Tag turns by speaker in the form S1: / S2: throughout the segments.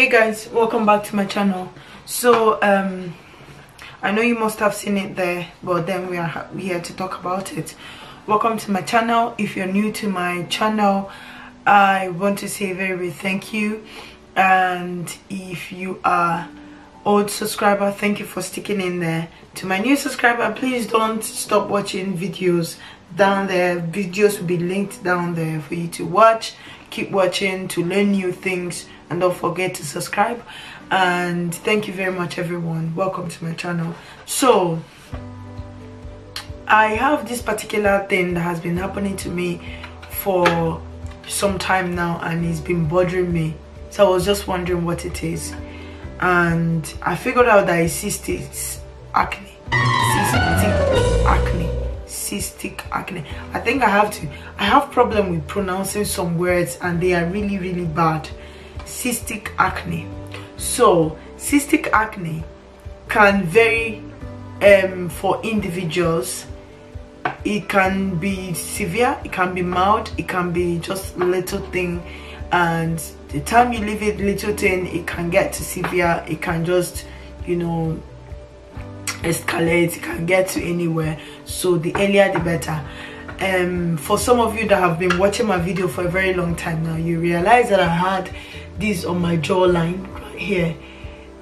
S1: Hey guys, welcome back to my channel. So I know you must have seen it there, but then we are here to talk about it. Welcome to my channel. If you're new to my channel, I want to say a very thank you, and if you are old subscriber, thank you for sticking in there. To my new subscriber, please don't stop watching videos down there. Videos will be linked down there for you to watch. Keep watching to learn new things, and don't forget to subscribe. And thank you very much, everyone. Welcome to my channel. So I have this particular thing that has been happening to me for some time now, and it's been bothering me. So I was just wondering what it is, and I figured out that it's cystic acne. Cystic acne. I think I have problem with pronouncing some words, and they are really bad. Cystic acne. So cystic acne can vary for individuals. It can be severe, it can be mild, it can be just a little thing, and the time you leave it little thing, it can get to severe. It can just, you know, escalate. It can get to anywhere. So the earlier the better. For some of you that have been watching my video for a very long time now, you realize that I had this on my jawline right here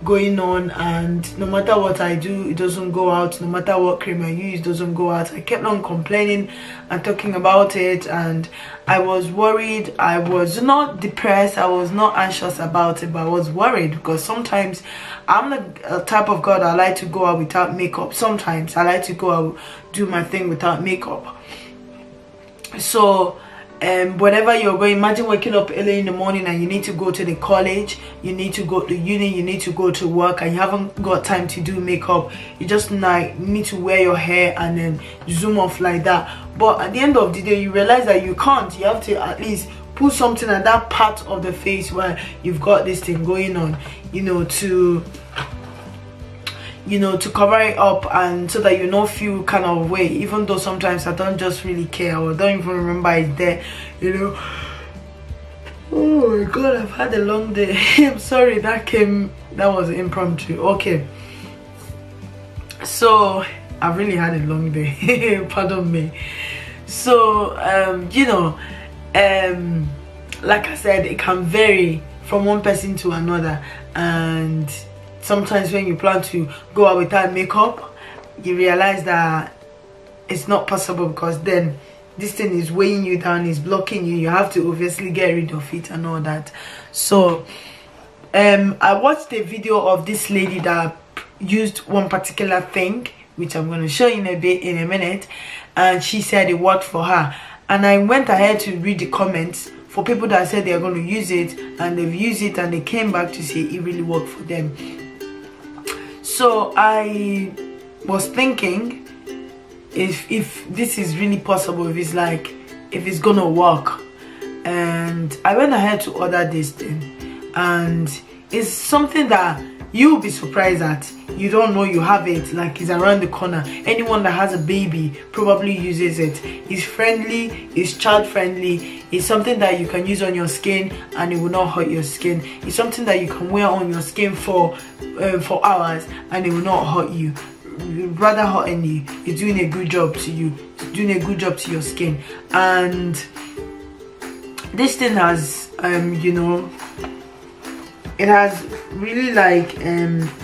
S1: going on, and no matter what I do, it doesn't go out. No matter what cream I use, it doesn't go out. I kept on complaining and talking about it, and I was worried. I was not depressed, I was not anxious about it, but I was worried because sometimes I'm the type of girl that I like to go out without makeup. Sometimes I like to go out, do my thing without makeup. So whenever you're going, imagine waking up early in the morning and you need to go to the college, you need to go to uni, you need to go to work, and you haven't got time to do makeup. You just like need to wear your hair and then zoom off like that. But at the end of the day, you realize that you can't. You have to at least put something at that part of the face where you've got this thing going on, you know, to cover it up, and so that you don't feel kind of way, even though sometimes I don't just really care or don't even remember it's there, you know. Oh my god, I've had a long day. I'm sorry, that was impromptu. Okay, so I've really had a long day. Pardon me. So like I said, it can vary from one person to another, and sometimes when you plan to go out without makeup, you realize that it's not possible, because then this thing is weighing you down, is blocking you. You have to obviously get rid of it and all that. So I watched a video of this lady that used one particular thing, which I'm going to show you in a minute, and she said it worked for her. And I went ahead to read the comments for people that said they're going to use it, and they've used it and they came back to say it really worked for them. So I was thinking if this is really possible, if it's gonna work, and I went ahead to order this thing, and it's something that you'll be surprised at. You don't know you have it, like it's around the corner. Anyone that has a baby probably uses it. It's friendly, it's child friendly, it's something that you can use on your skin and it will not hurt your skin. It's something that you can wear on your skin for hours and it will not hurt you. Rather hurting you, it's doing a good job to you, it's doing a good job to your skin. And this thing has it has really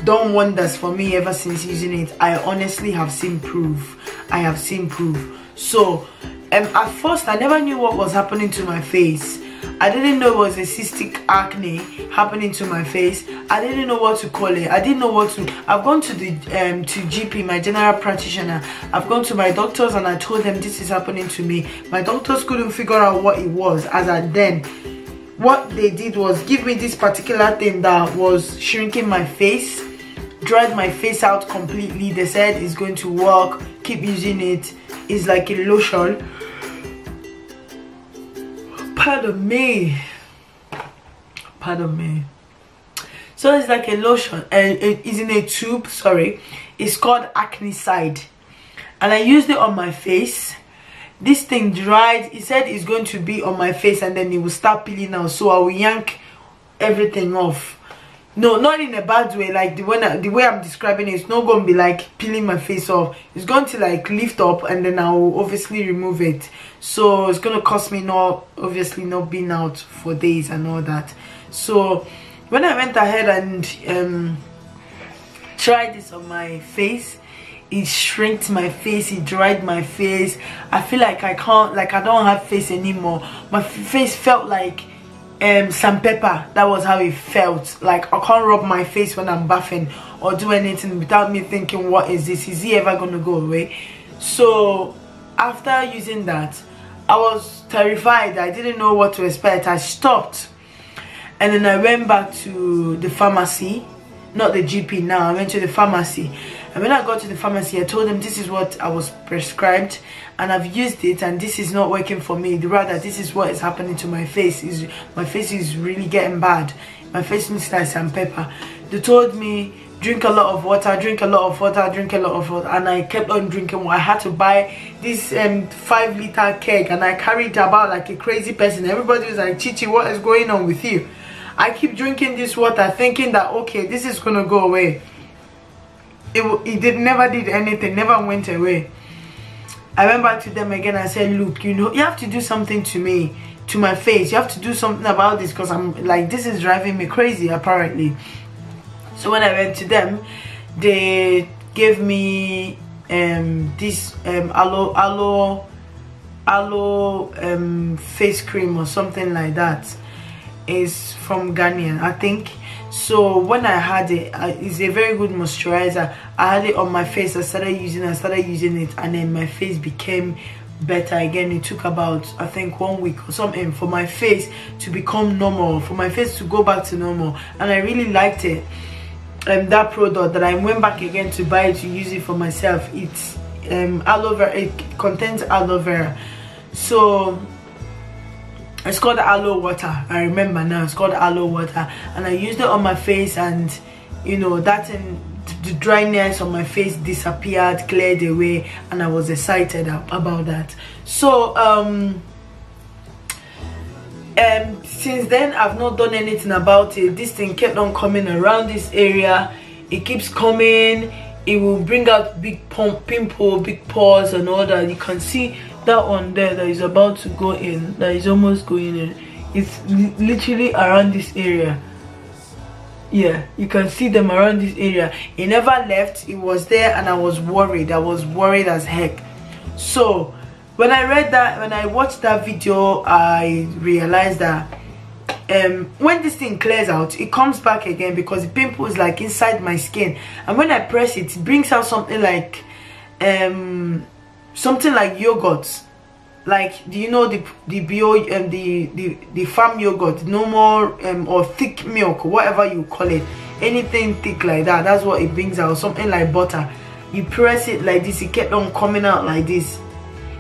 S1: done wonders for me ever since using it. I honestly have seen proof. I have seen proof. So at first I never knew what was happening to my face. I didn't know it was a cystic acne happening to my face. I didn't know what to call it. I didn't know what to. I've gone to the to GP, my general practitioner. I've gone to my doctors and I told them this is happening to me. My doctors couldn't figure out what it was. As at then, what they did was give me this particular thing that was shrinking my face, dried my face out completely. They said it's going to work, keep using it. It's like a lotion. Pardon me. So it's like a lotion, and it is in a tube. Sorry, it's called Acne Side, and I used it on my face. This thing dried. He said it's going to be on my face and then it will start peeling out, so I will yank everything off. No, not in a bad way. Like the way I'm describing it, it's not going to be like peeling my face off. It's going to like lift up, and then I'll obviously remove it. So it's going to cost me not being out for days and all that. So when I went ahead and tried this on my face, it shrinked my face, it dried my face. I feel like I don't have face anymore. My face felt like sandpaper. That was how it felt. Like I can't rub my face when I'm bathing or do anything without me thinking, what is this? Is he ever gonna go away? So after using that, I was terrified. I didn't know what to expect. I stopped, and then I went back to the pharmacy, not the GP now. I went to the pharmacy, and when I got to the pharmacy, I told them this is what I was prescribed, and I've used it, and this is not working for me. Rather, this is what is happening to my face. My face is really getting bad. My face looks like sandpaper. They told me, drink a lot of water, drink a lot of water, drink a lot of water, and I kept on drinking. I had to buy this 5-liter keg, and I carried it about like a crazy person. Everybody was like, Chichi, what is going on with you? I keep drinking this water thinking that, okay, this is gonna go away. It never did anything, never went away. I went back to them again and said, look, you know, you have to do something to me, to my face. You have to do something about this, because I'm like, this is driving me crazy apparently. So when I went to them, they gave me this aloe face cream or something like that. It's from Ghanaian, I think. So when I had it, it's a very good moisturizer. I had it on my face. I started using it, and then my face became better again. It took about, I think, 1 week or something for my face to become normal, for my face to go back to normal, and I really liked it. That product that I went back again to buy to use it for myself. It's aloe vera. It contains aloe vera, so it's called aloe water. I remember now, it's called aloe water, and I used it on my face, and you know, the dryness on my face disappeared, cleared away, and I was excited about that. So since then I've not done anything about it. This thing kept on coming around this area. It keeps coming. It will bring out big pimple, big pores and all that. You can see that one there that is about to go in, that is almost going in. It's literally around this area. Yeah, you can see them around this area. It never left. It was there, and I was worried. I was worried as heck. So when I watched that video, I realized that when this thing clears out, it comes back again, because the pimple is like inside my skin, and when I press it, it brings out something like yogurt. Like, do you know the farm yogurt, normal or thick milk, whatever you call it, anything thick like that, that's what it brings out. Something like butter. You press it like this, it kept on coming out like this.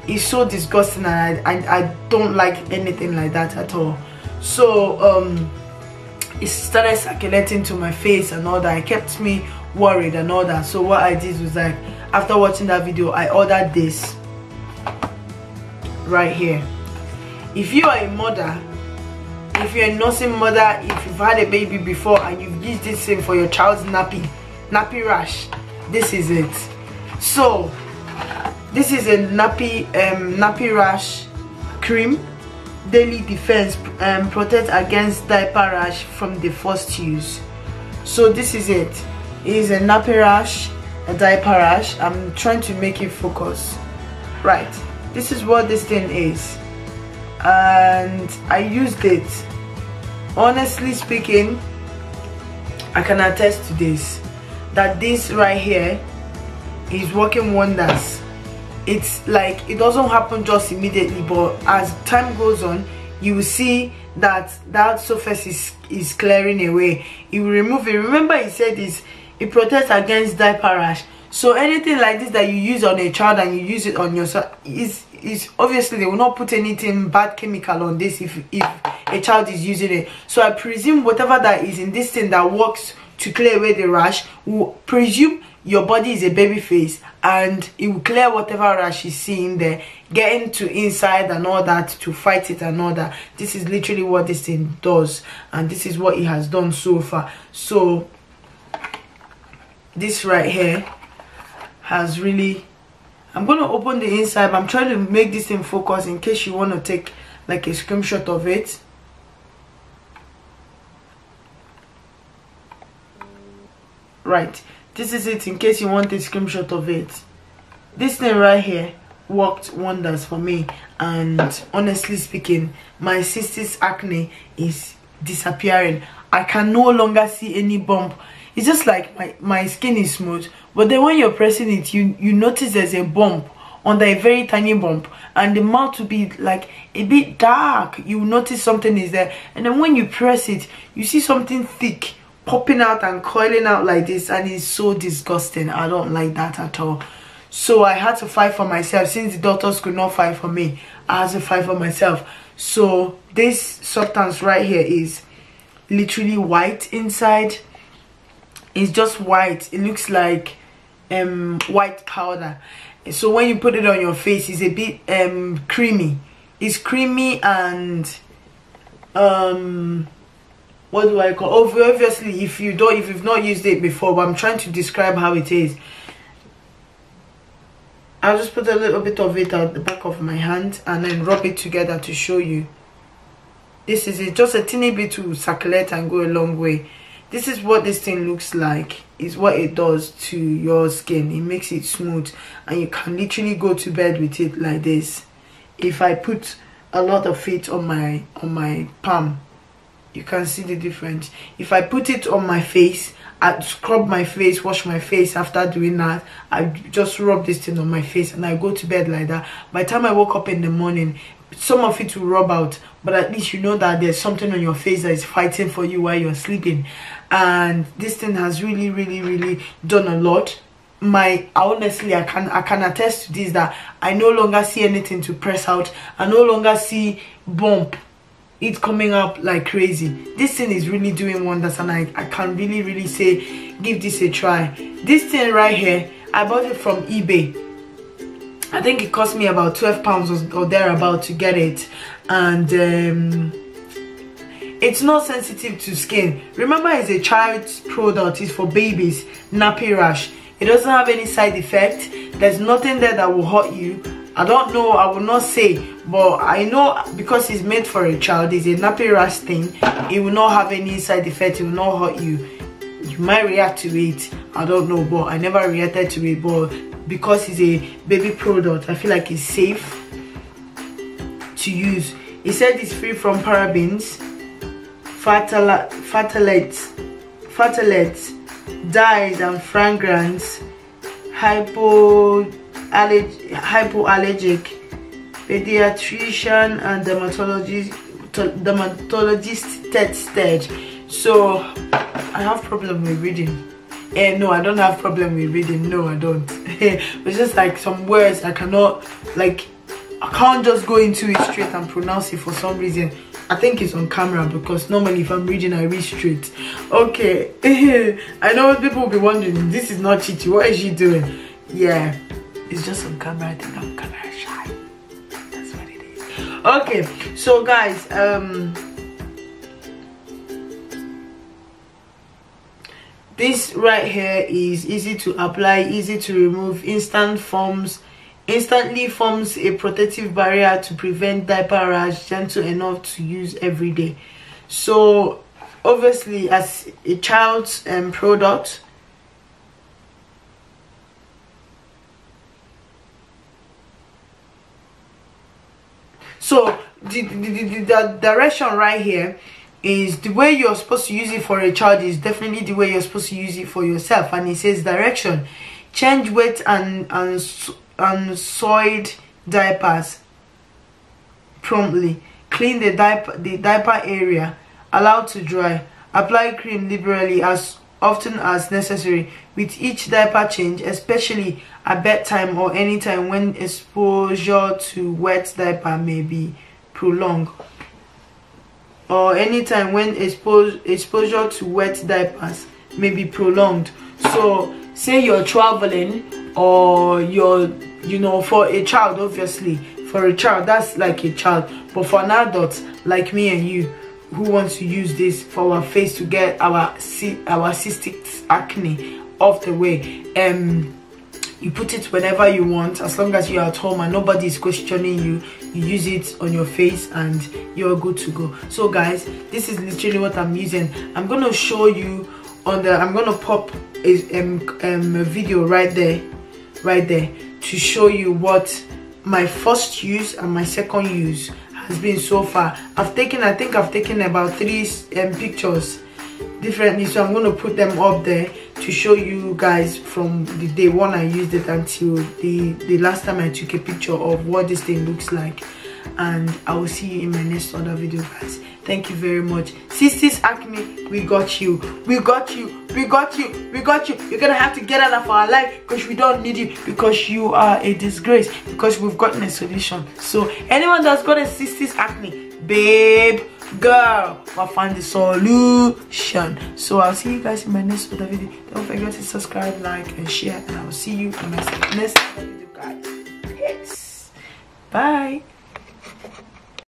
S1: It's so disgusting, and I don't like anything like that at all. So it started circulating to my face and all that. It kept me worried and all that. So what I did was, like, after watching that video, I ordered this right here. If you are a mother, if you're a nursing mother, if you've had a baby before and you've used this thing for your child's nappy rash, this is it. So this is a nappy rash cream, daily defense, protect against diaper rash from the first use. So this is it. It is a nappy rash, a diaper rash. I'm trying to make it focus. Right, this is what this thing is, and I used it. Honestly speaking, I can attest to this, that this right here is working wonders. It's like, it doesn't happen just immediately, but as time goes on, you will see that that surface is clearing away. It will remove it. Remember, it said it protects against diaper rash. So anything like this that you use on a child and you use it on yourself, is obviously they will not put anything bad chemical on this if a child is using it. So I presume whatever that is in this thing that works to clear away the rash will your body is a baby face, and it will clear whatever rash you see in there, get into inside and all that to fight it and all that. This is literally what this thing does, and this is what it has done so far. So this right here has really, I'm going to open the inside, but I'm trying to make this thing focus in case you want to take like a screenshot of it. Right, this is it in case you want a screenshot of it. This thing right here worked wonders for me, and honestly speaking, my cystic acne is disappearing. I can no longer see any bump. It's just like my skin is smooth, but then when you're pressing it, you notice there's a bump under a very tiny bump, and the mouth will be like a bit dark. You notice something is there, and then when you press it, you see something thick popping out and coiling out like this, and it's so disgusting. I don't like that at all. So I had to fight for myself. Since the doctors could not fight for me, I had to fight for myself. So this substance right here is literally white inside. It's just white. It looks like white powder. So when you put it on your face, it's a bit creamy. It's creamy and what do I call? Obviously, if you've not used it before, but I'm trying to describe how it is. I'll just put a little bit of it at the back of my hand and then rub it together to show you. This is it. Just a teeny bit to circulate and go a long way. This is what this thing looks like. Is what it does to your skin. It makes it smooth, and you can literally go to bed with it like this. If I put a lot of it on my palm, you can see the difference. If I put it on my face, I scrub my face, wash my face. After doing that, I just rub this thing on my face and I go to bed like that. By the time I woke up in the morning, some of it will rub out, but at least you know that there's something on your face that is fighting for you while you're sleeping. And this thing has really done a lot. Honestly, I can attest to this, that I no longer see anything to press out. I no longer see bump it coming up like crazy. This thing is really doing wonders, and I can really say give this a try. This thing right here, I bought it from eBay. I think it cost me about £12 or thereabout to get it, and it's not sensitive to skin. Remember, it's a child's product. It's for babies. Nappy rash. It doesn't have any side effect. There's nothing there that will hurt you. I don't know, I will not say, but I know because it's made for a child, it's a nappy rash thing. It will not have any side effect. It will not hurt you. You might react to it, I don't know, but I never reacted to it. But because it's a baby product, I feel like it's safe to use. It said it's free from parabens, phthalates, dyes and fragrance, hypoallergic, pediatrician and dermatologist tested. So I have problem with reading. No, I don't have problem with reading. No, I don't. It's just like some words I cannot, like, I can't just go into it straight and pronounce it for some reason. I think it's on camera because normally if I'm reading, I read straight. Okay. I know people will be wondering, this is not Chichi, what is she doing? Yeah, it's just on camera. I think I'm camera shy. That's what it is. Okay, so guys, this right here is easy to apply, easy to remove, instantly forms a protective barrier to prevent diaper rash, gentle enough to use every day. So obviously, as a child's product, so the direction right here is the way you're supposed to use it for a child is definitely the way you're supposed to use it for yourself. And it says direction: change wet and soiled diapers promptly, clean the diaper area, allow to dry, apply cream liberally as often as necessary with each diaper change, especially at bedtime or anytime when exposure to wet diaper may be prolonged, or anytime when exposure to wet diapers may be prolonged. So say you're traveling, or you're, you know, for a child, obviously for a child, that's like a child, but for an adult like me and you who wants to use this for our face to get our cystic acne off the way, you put it whenever you want, as long as you're at home and nobody is questioning you. You use it on your face and you're good to go. So guys, this is literally what I'm using. I'm gonna show you on the, I'm gonna pop a video right there to show you what my first use and my second use has been so far. I think I've taken about 3 pictures differently, so I'm going to put them up there to show you guys from the day one I used it until the last time I took a picture of what this thing looks like. And I will see you in my next other video, guys. Thank you very much. Cystic acne, we got you. We got you. We got you. We got you. You're gonna have to get out of our life because we don't need you, because you are a disgrace, because we've gotten a solution. So anyone that's got a cystic acne, babe, girl, we'll find the solution. So I'll see you guys in my next other video. Don't forget to subscribe, like, and share, and I will see you in my next video, guys. Yes. Bye.